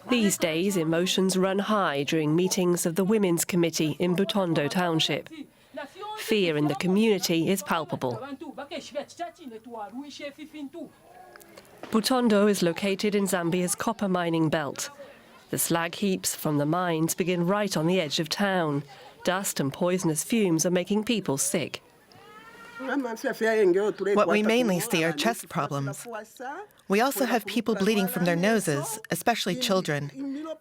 These days, emotions run high during meetings of the Women's Committee in Butondo Township. Fear in the community is palpable. Butondo is located in Zambia's copper mining belt. The slag heaps from the mines begin right on the edge of town. Dust and poisonous fumes are making people sick. What we mainly see are chest problems. We also have people bleeding from their noses, especially children.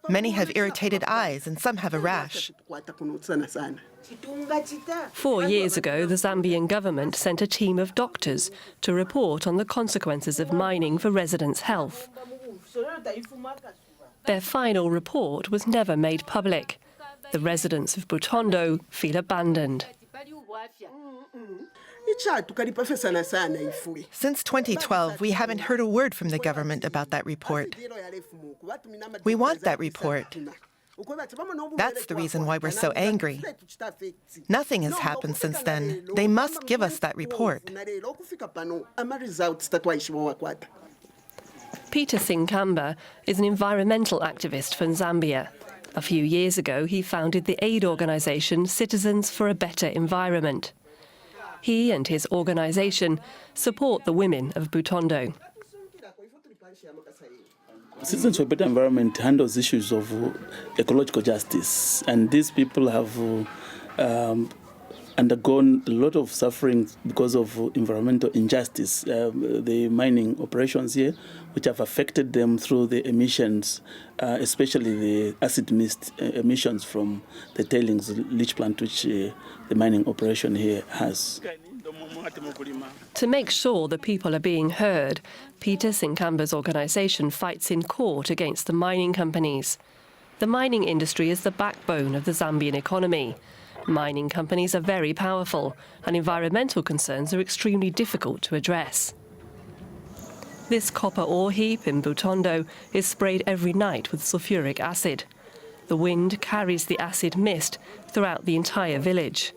Many have irritated eyes and some have a rash. 4 years ago, the Zambian government sent a team of doctors to report on the consequences of mining for residents' health. Their final report was never made public. The residents of Butondo feel abandoned. Since 2012, we haven't heard a word from the government about that report. We want that report. That's the reason why we're so angry. Nothing has happened since then. They must give us that report. Peter Sinkamba is an environmental activist from Zambia. A few years ago, he founded the aid organisation Citizens for a Better Environment. He and his organisation support the women of Butondo. Citizens for a Better Environment handles issues of ecological justice, and these people have undergone a lot of suffering because of environmental injustice. The mining operations here, which have affected them through the emissions, especially the acid mist emissions from the tailings leach plant, which the mining operation here has. To make sure the people are being heard, Peter Sinkamba's organisation fights in court against the mining companies. The mining industry is the backbone of the Zambian economy. Mining companies are very powerful, and environmental concerns are extremely difficult to address. This copper ore heap in Butondo is sprayed every night with sulfuric acid. The wind carries the acid mist throughout the entire village.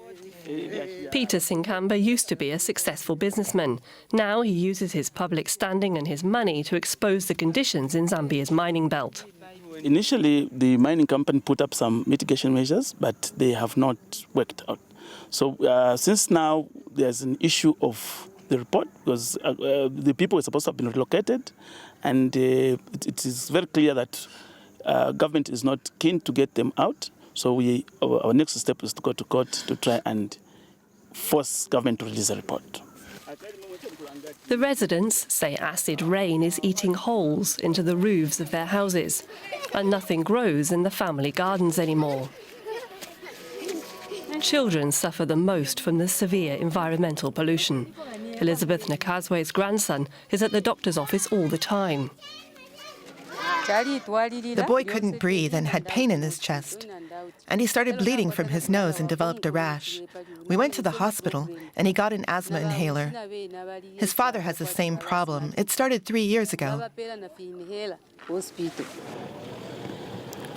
Peter Sinkamba used to be a successful businessman. Now he uses his public standing and his money to expose the conditions in Zambia's mining belt. Initially, the mining company put up some mitigation measures, but they have not worked out. So since now there's an issue of the report, because the people were supposed to have been relocated, and it is very clear that government is not keen to get them out. So our next step is to go to court to try and force government to release a report. The residents say acid rain is eating holes into the roofs of their houses, and nothing grows in the family gardens anymore. Children suffer the most from the severe environmental pollution. Elizabeth Nakazwe's grandson is at the doctor's office all the time. The boy couldn't breathe and had pain in his chest. And he started bleeding from his nose and developed a rash. We went to the hospital and he got an asthma inhaler. His father has the same problem. It started 3 years ago.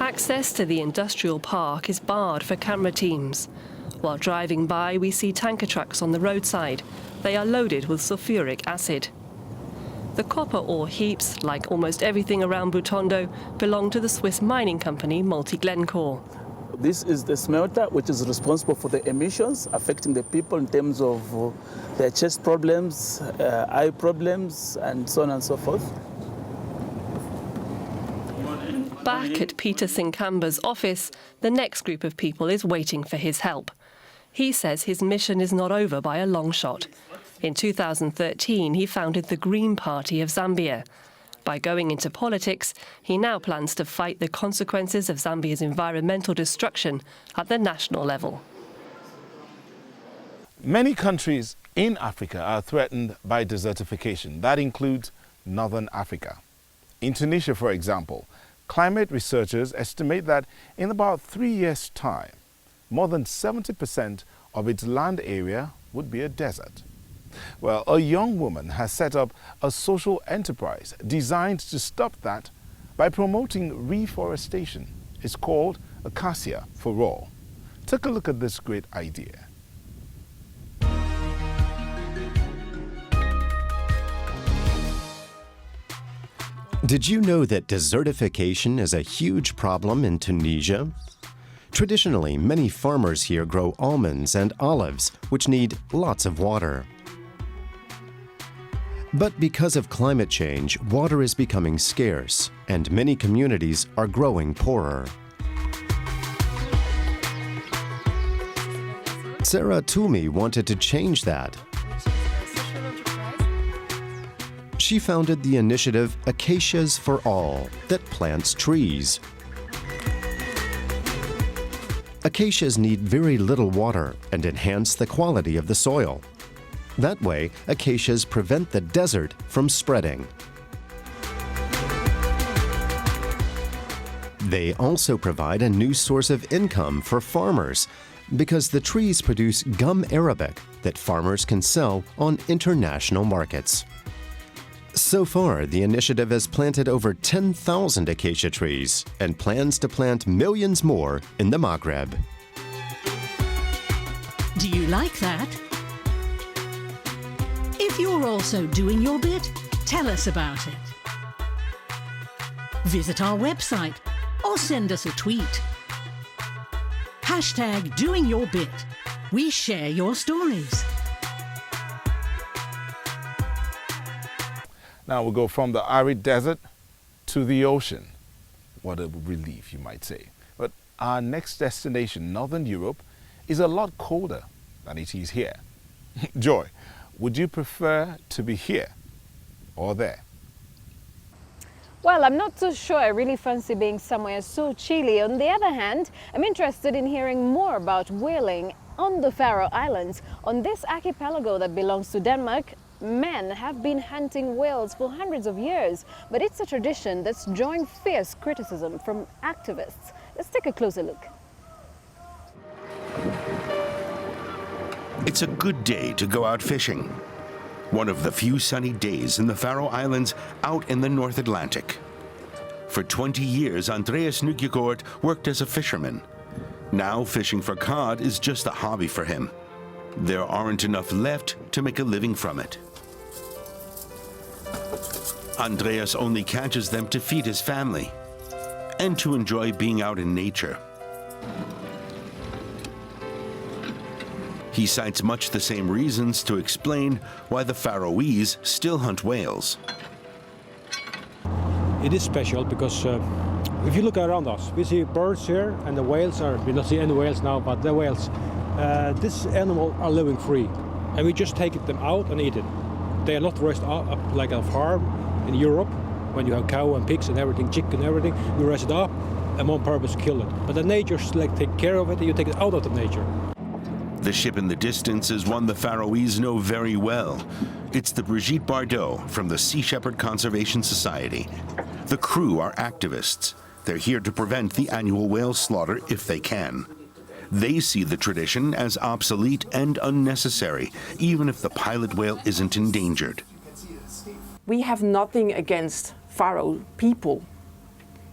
Access to the industrial park is barred for camera teams. While driving by, we see tanker trucks on the roadside. They are loaded with sulfuric acid. The copper ore heaps, like almost everything around Butondo, belong to the Swiss mining company Multi-Glencore. This is the smelter which is responsible for the emissions affecting the people in terms of their chest problems, eye problems, and so on and so forth. Back at Peter Sinkamba's office, the next group of people is waiting for his help. He says his mission is not over by a long shot. In 2013, he founded the Green Party of Zambia. By going into politics, he now plans to fight the consequences of Zambia's environmental destruction at the national level. Many countries in Africa are threatened by desertification. That includes Northern Africa. In Tunisia, for example, climate researchers estimate that in about 3 years' time, more than 70% of its land area would be a desert. Well, a young woman has set up a social enterprise designed to stop that by promoting reforestation. It's called Acacia for All. Take a look at this great idea. Did you know that desertification is a huge problem in Tunisia? Traditionally, many farmers here grow almonds and olives, which need lots of water. But because of climate change, water is becoming scarce, and many communities are growing poorer. Sarah Toomey wanted to change that. She founded the initiative Acacias for All that plants trees. Acacias need very little water and enhance the quality of the soil. That way, acacias prevent the desert from spreading. They also provide a new source of income for farmers because the trees produce gum arabic that farmers can sell on international markets. So far, the initiative has planted over 10,000 acacia trees and plans to plant millions more in the Maghreb. Do you like that? If you're also doing your bit, tell us about it. Visit our website or send us a tweet. #DoingYourBit. We share your stories. Now we'll go from the arid desert to the ocean. What a relief, you might say. But our next destination, Northern Europe, is a lot colder than it is here. Joy, would you prefer to be here or there? Well, I'm not so sure I really fancy being somewhere so chilly. On the other hand, I'm interested in hearing more about whaling on the Faroe Islands. On this archipelago that belongs to Denmark, men have been hunting whales for hundreds of years, but it's a tradition that's drawing fierce criticism from activists. Let's take a closer look. It's a good day to go out fishing. One of the few sunny days in the Faroe Islands out in the North Atlantic. For 20 years, Andreas Nugigård worked as a fisherman. Now fishing for cod is just a hobby for him. There aren't enough left to make a living from it. Andreas only catches them to feed his family and to enjoy being out in nature. He cites much the same reasons to explain why the Faroese still hunt whales. It is special because if you look around us, we see birds here and the whales we don't see any whales now, but the whales. This animal are living free and we just take them out and eat it. They are not raised up like a farm in Europe when you have cow and pigs and everything, chicken and everything. You raise it up and on purpose kill it. But the nature take care of it and you take it out of the nature. The ship in the distance is one the Faroese know very well. It's the Brigitte Bardot from the Sea Shepherd Conservation Society. The crew are activists. They're here to prevent the annual whale slaughter if they can. They see the tradition as obsolete and unnecessary, even if the pilot whale isn't endangered. We have nothing against Faroe people.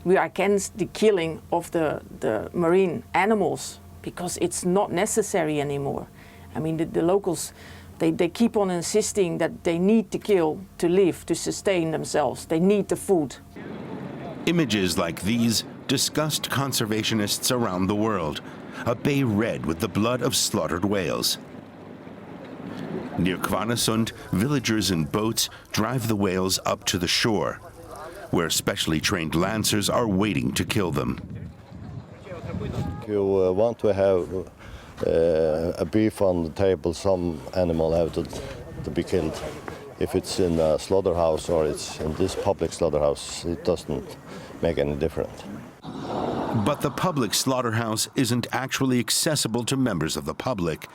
We are against the killing of the marine animals because it's not necessary anymore. I mean, the locals, they keep on insisting that they need to kill to live, to sustain themselves. They need the food. Images like these disgust conservationists around the world. A bay red with the blood of slaughtered whales. Near Kvarnesund, villagers in boats drive the whales up to the shore, where specially trained lancers are waiting to kill them. You want to have a beef on the table, some animal have to be killed. If it's in a slaughterhouse or it's in this public slaughterhouse, it doesn't make any difference. But the public slaughterhouse isn't actually accessible to members of the public.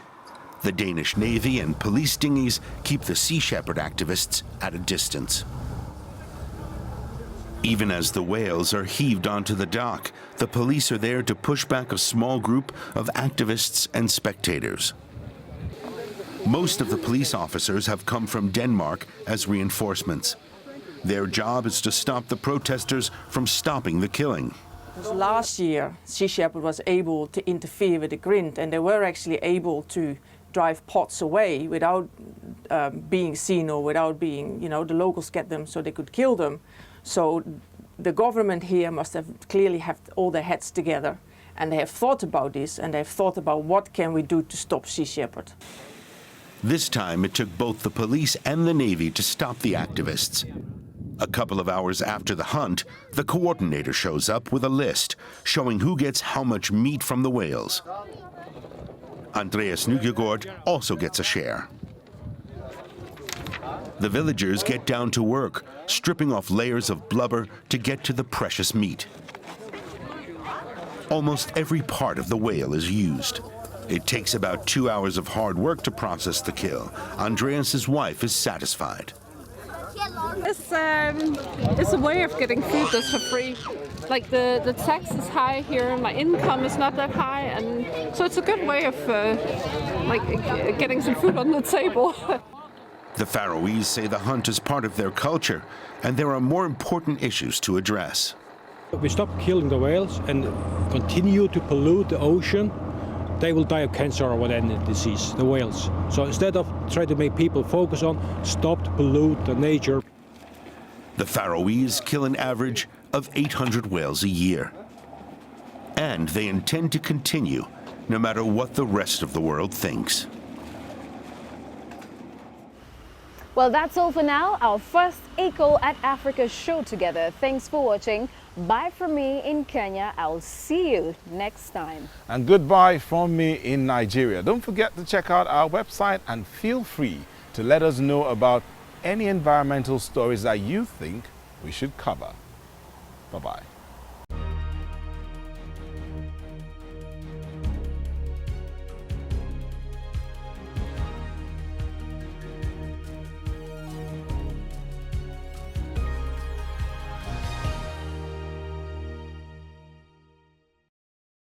The Danish Navy and police dinghies keep the Sea Shepherd activists at a distance. Even as the whales are heaved onto the dock, the police are there to push back a small group of activists and spectators. Most of the police officers have come from Denmark as reinforcements. Their job is to stop the protesters from stopping the killing. Last year, Sea Shepherd was able to interfere with the Grind, and they were actually able to drive pots away without being seen or without being, the locals get them so they could kill them. So the government here must have clearly have all their heads together, and they have thought about this, and they've thought about what can we do to stop sea shepherd. This time it took both the police and the Navy to stop the activists. A couple of hours after the hunt, the coordinator shows up with a list showing who gets how much meat from the whales. Andreas Nugegård also gets a share. The villagers get down to work, stripping off layers of blubber to get to the precious meat. Almost every part of the whale is used. It takes about 2 hours of hard work to process the kill. Andreas's wife is satisfied. It's a way of getting food that's for free. Like the tax is high here, my income is not that high, and so it's a good way of getting some food on the table. The Faroese say the hunt is part of their culture, and there are more important issues to address. If we stop killing the whales and continue to pollute the ocean, they will die of cancer or whatever disease, the whales. So instead of trying to make people focus on stop to pollute the nature. The Faroese kill an average of 800 whales a year. And they intend to continue, no matter what the rest of the world thinks. Well, that's all for now. Our first Eco at Africa show together. Thanks for watching. Bye from me in Kenya. I'll see you next time. And goodbye from me in Nigeria. Don't forget to check out our website and feel free to let us know about any environmental stories that you think we should cover. Bye-bye.